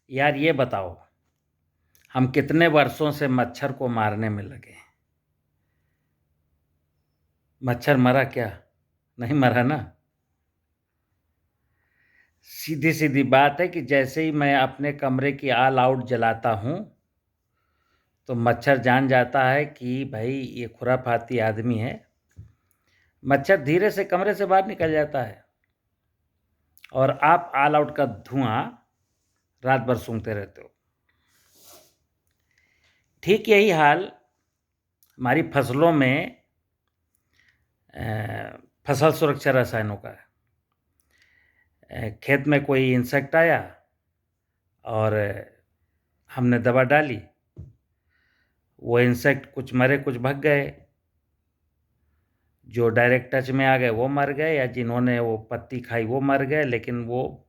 यार ये बताओ, हम कितने वर्षों से मच्छर को मारने में लगे हैं? मच्छर मरा क्या? नहीं मरा ना। सीधी सीधी बात है कि जैसे ही मैं अपने कमरे की ऑल आउट जलाता हूँ तो मच्छर जान जाता है कि भाई ये खुराफाती आदमी है। मच्छर धीरे से कमरे से बाहर निकल जाता है और आप ऑल आउट का धुआं रात भर सूंघते रहते हो। ठीक यही हाल हमारी फसलों में फसल सुरक्षा रसायनों का है। खेत में कोई इंसेक्ट आया और हमने दवा डाली, वो इंसेक्ट कुछ मरे कुछ भग गए, जो डायरेक्ट टच में आ गए वो मर गए, या जिन्होंने वो पत्ती खाई वो मर गए। लेकिन वो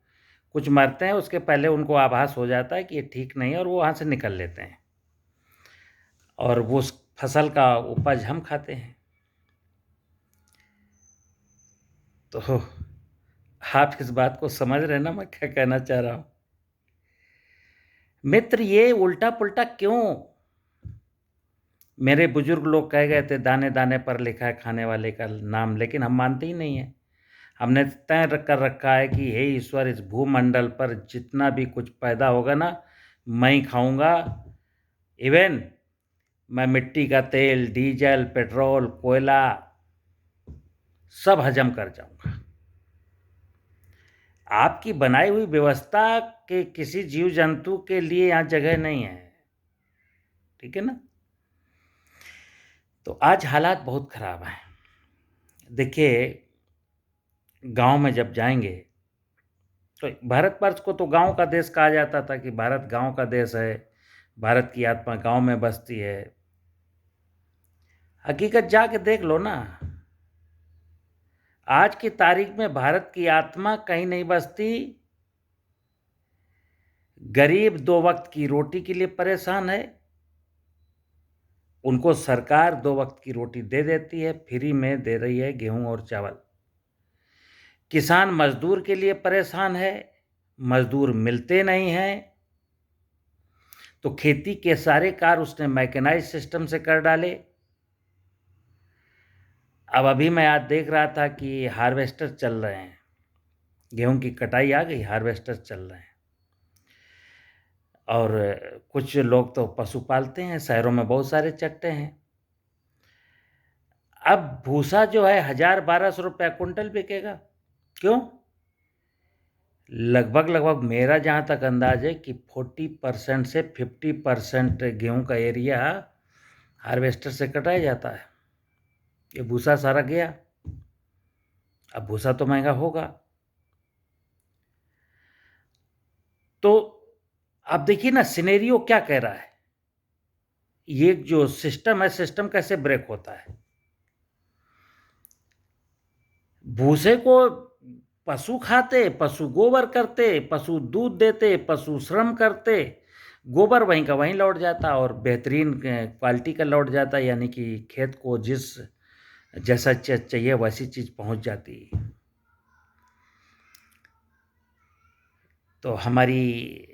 कुछ मरते हैं उसके पहले उनको आभास हो जाता है कि ये ठीक नहीं है और वो वहाँ से निकल लेते हैं और वो उस फसल का उपज हम खाते हैं। तो आप इस बात को समझ रहे हैं ना मैं क्या कहना चाह रहा हूँ? मित्र, ये उल्टा पुल्टा क्यों? मेरे बुजुर्ग लोग कह गए थे दाने दाने पर लिखा है खाने वाले का नाम, लेकिन हम मानते ही नहीं है। हमने तय कर रखा है कि हे ईश्वर, इस भूमंडल पर जितना भी कुछ पैदा होगा ना मैं ही खाऊंगा। इवन मैं मिट्टी का तेल, डीजल, पेट्रोल, कोयला सब हजम कर जाऊंगा। आपकी बनाई हुई व्यवस्था के किसी जीव जंतु के लिए यहाँ जगह नहीं है, ठीक है ना? तो आज हालात बहुत खराब हैं। देखिए, गांव में जब जाएंगे तो भारतवर्ष को तो गांव का देश कहा जाता था कि भारत गांव का देश है, भारत की आत्मा गांव में बसती है। हकीकत जाके देख लो ना, आज की तारीख में भारत की आत्मा कहीं नहीं बसती। गरीब 2 वक्त की रोटी के लिए परेशान है, उनको सरकार 2 वक्त की रोटी दे देती है, फ्री में दे रही है गेहूं और चावल। किसान मजदूर के लिए परेशान है, मजदूर मिलते नहीं हैं, तो खेती के सारे कार्य उसने मैकेनाइज सिस्टम से कर डाले। अब अभी मैं आज देख रहा था कि हार्वेस्टर चल रहे हैं, गेहूं की कटाई आ गई, हार्वेस्टर चल रहे हैं। और कुछ लोग तो पशु पालते हैं, शहरों में बहुत सारे चट्टे हैं। अब भूसा जो है 1000-1200 रुपया कुंटल बिकेगा। क्यों? लगभग मेरा जहाँ तक अंदाज है कि 40% से 50% गेहूं का एरिया हार्वेस्टर से कटाया जाता है। ये भूसा सारा गया। अब भूसा तो महंगा होगा। तो आप देखिए ना, सिनेरियो क्या कह रहा है। ये जो सिस्टम है, सिस्टम कैसे ब्रेक होता है। भूसे को पशु खाते, पशु गोबर करते, पशु दूध देते, पशु श्रम करते, गोबर वहीं का वहीं लौट जाता और बेहतरीन क्वालिटी का लौट जाता, यानी कि खेत को जैसा चाहिए वैसी चीज पहुंच जाती। तो हमारे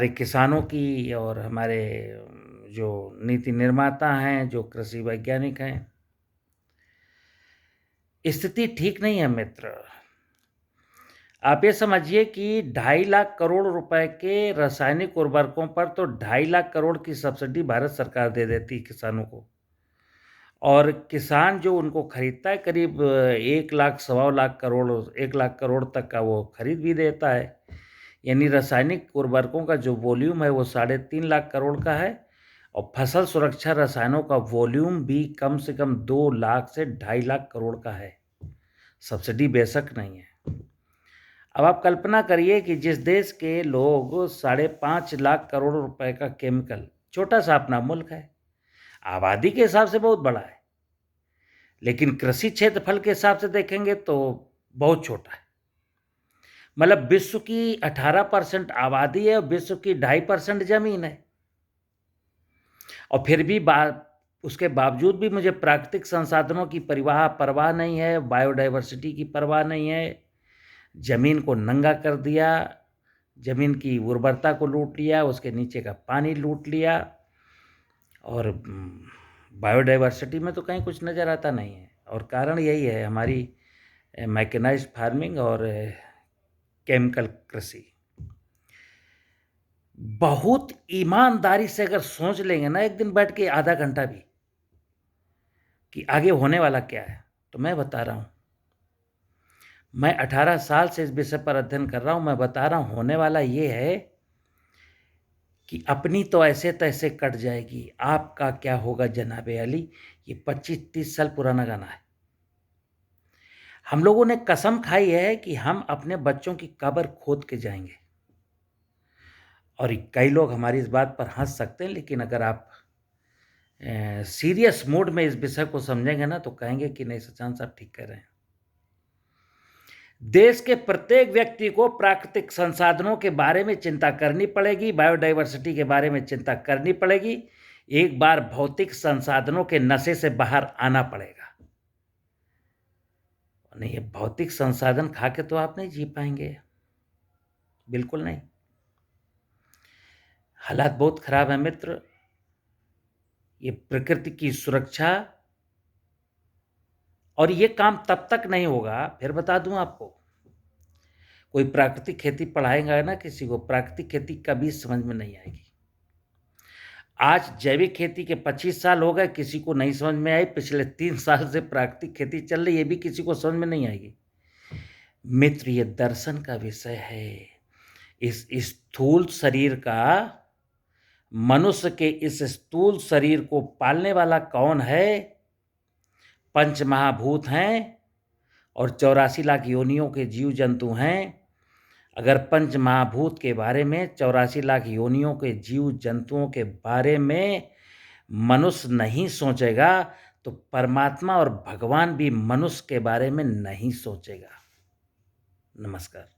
किसानों की और हमारे जो नीति निर्माता हैं, जो कृषि वैज्ञानिक हैं, स्थिति ठीक नहीं है मित्र। आप ये समझिए कि 2.5 लाख करोड़ रुपए के रासायनिक उर्वरकों पर तो 2.5 लाख करोड़ की सब्सिडी भारत सरकार दे देती है किसानों को, और किसान जो उनको खरीदता है करीब 1 लाख, 1.25 लाख करोड़, 1 लाख करोड़ तक का वो खरीद भी देता है। यानी रासायनिक उर्वरकों का जो वॉल्यूम है वो 3.5 लाख करोड़ का है, और फसल सुरक्षा रसायनों का वॉल्यूम भी कम से कम 2 लाख से 2.5 लाख करोड़ का है। सब्सिडी बेशक नहीं है। अब आप कल्पना करिए कि जिस देश के लोग 5.5 लाख करोड़ रुपए का केमिकल, छोटा सा अपना मुल्क है, आबादी के हिसाब से बहुत बड़ा है, लेकिन कृषि क्षेत्रफल के हिसाब से देखेंगे तो बहुत छोटा है। मतलब विश्व की 18% आबादी है और विश्व की 2.5% जमीन है, और फिर भी उसके बावजूद भी मुझे प्राकृतिक संसाधनों की परवाह नहीं है, बायोडाइवर्सिटी की परवाह नहीं है। जमीन को नंगा कर दिया, ज़मीन की उर्वरता को लूट लिया, उसके नीचे का पानी लूट लिया और बायोडाइवर्सिटी में तो कहीं कुछ नज़र आता नहीं है। और कारण यही है हमारी मैकेनाइज्ड फार्मिंग और केमिकल कृषि। बहुत ईमानदारी से अगर सोच लेंगे ना एक दिन बैठ के आधा घंटा भी कि आगे होने वाला क्या है, तो मैं बता रहा हूँ, मैं 18 साल से इस विषय पर अध्ययन कर रहा हूँ, मैं बता रहा हूँ होने वाला ये है कि अपनी तो ऐसे तैसे कट जाएगी, आपका क्या होगा जनाबे अली। ये 25-30 साल पुराना गाना है। हम लोगों ने कसम खाई है कि हम अपने बच्चों की कब्र खोद के जाएंगे, और कई लोग हमारी इस बात पर हंस सकते हैं, लेकिन अगर आप सीरियस मूड में इस विषय को समझेंगे ना तो कहेंगे कि नहीं सचान साहब ठीक कह रहे हैं। देश के प्रत्येक व्यक्ति को प्राकृतिक संसाधनों के बारे में चिंता करनी पड़ेगी, बायोडाइवर्सिटी के बारे में चिंता करनी पड़ेगी। एक बार भौतिक संसाधनों के नशे से बाहर आना पड़ेगा। नहीं, ये भौतिक संसाधन खा के तो आप नहीं जी पाएंगे, बिल्कुल नहीं। हालात बहुत खराब है मित्र। ये प्रकृति की सुरक्षा, और ये काम तब तक नहीं होगा, फिर बता दूं आपको, कोई प्राकृतिक खेती पढ़ाएगा ना किसी को, प्राकृतिक खेती कभी समझ में नहीं आएगी। आज जैविक खेती के 25 साल हो गए, किसी को नहीं समझ में आई। पिछले 3 साल से प्राकृतिक खेती चल रही है, ये भी किसी को समझ में नहीं आएगी। मित्र, ये दर्शन का विषय है। इस स्थूल शरीर का, मनुष्य के इस स्थूल शरीर को पालने वाला कौन है? पंच महाभूत हैं और 84 लाख योनियों के जीव जंतु हैं। अगर पंच महाभूत के बारे में, 84 लाख योनियों के जीव जंतुओं के बारे में मनुष्य नहीं सोचेगा तो परमात्मा और भगवान भी मनुष्य के बारे में नहीं सोचेगा। नमस्कार।